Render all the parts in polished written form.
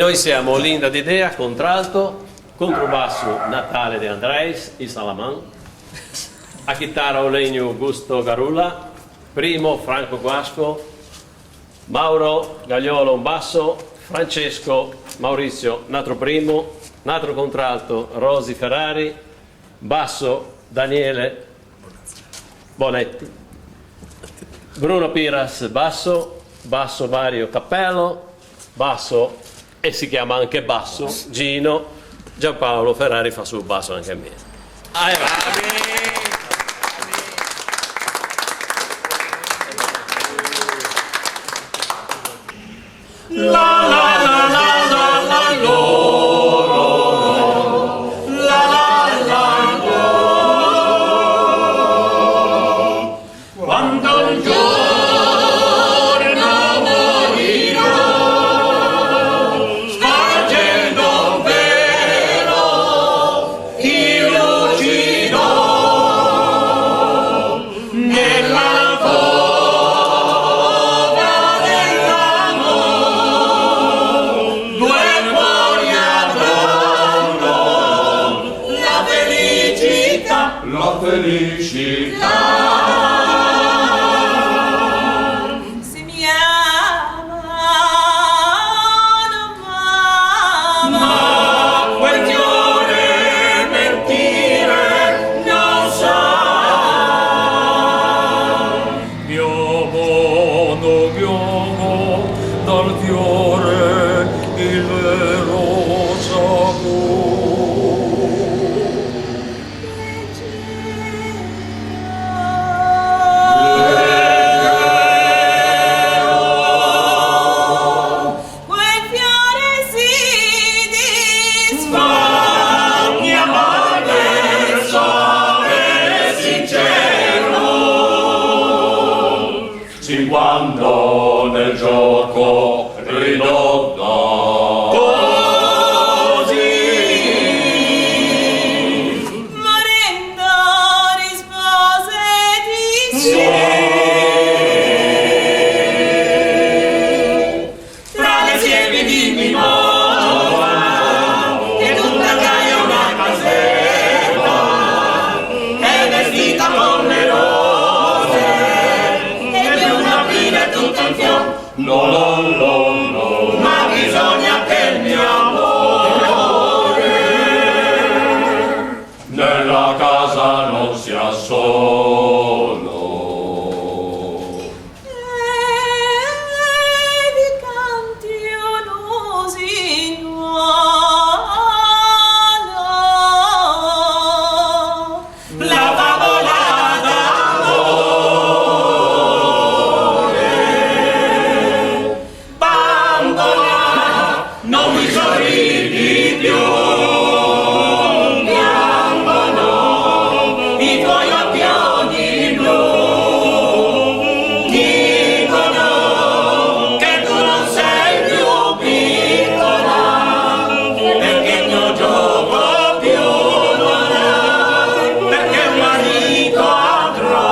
Noi siamo Linda Didea, contralto, controbasso Natale De Andreis, il Salaman, a chitarra Olegno Augusto Garula, primo Franco Guasco, Mauro Gagliolo basso, Francesco Maurizio Natro primo, Natro contralto Rosi Ferrari, basso Daniele Bonetti, Bruno Piras basso, basso Mario Cappello, basso e si chiama anche basso Gino Giampaolo Ferrari fa sul basso anche a me. La felicità se mi ama, non m'ama, ma quel fiore mentire non sa. Abbiamo dal fiore il vero sapore. Quando nel gioco ridotto così morendo rispose di sì. Tra le siepi di mimosa e tutta caia una casetta è vestita con le rose e di una pila tutto il fior. No, no, no, no, ma bisogna che il mio amore nella casa non sia solo. Vi canti un'usinuola, La favola d'amore, bambola, non mi sorridi più, piangono i tuoi occhioni blu, dicono che tu non sei più piccola, perché il mio gioco più non hai, perché un marito avrò.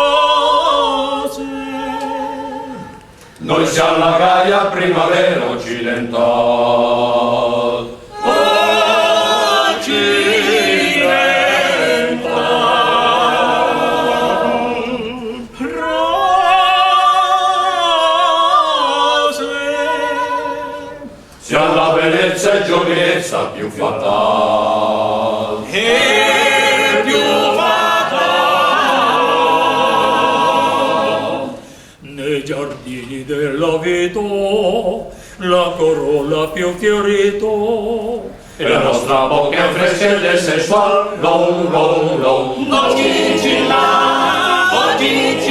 Rose. Noi siamo la gaia primavera occidentale. Siamo la bellezza e giovinezza più fatale. E più fatale. Nei giardini della vita, la corolla più fiorito, E la nostra bocca è fresca e sensuale. Long, long, long. oh Gigi là, oh Gigi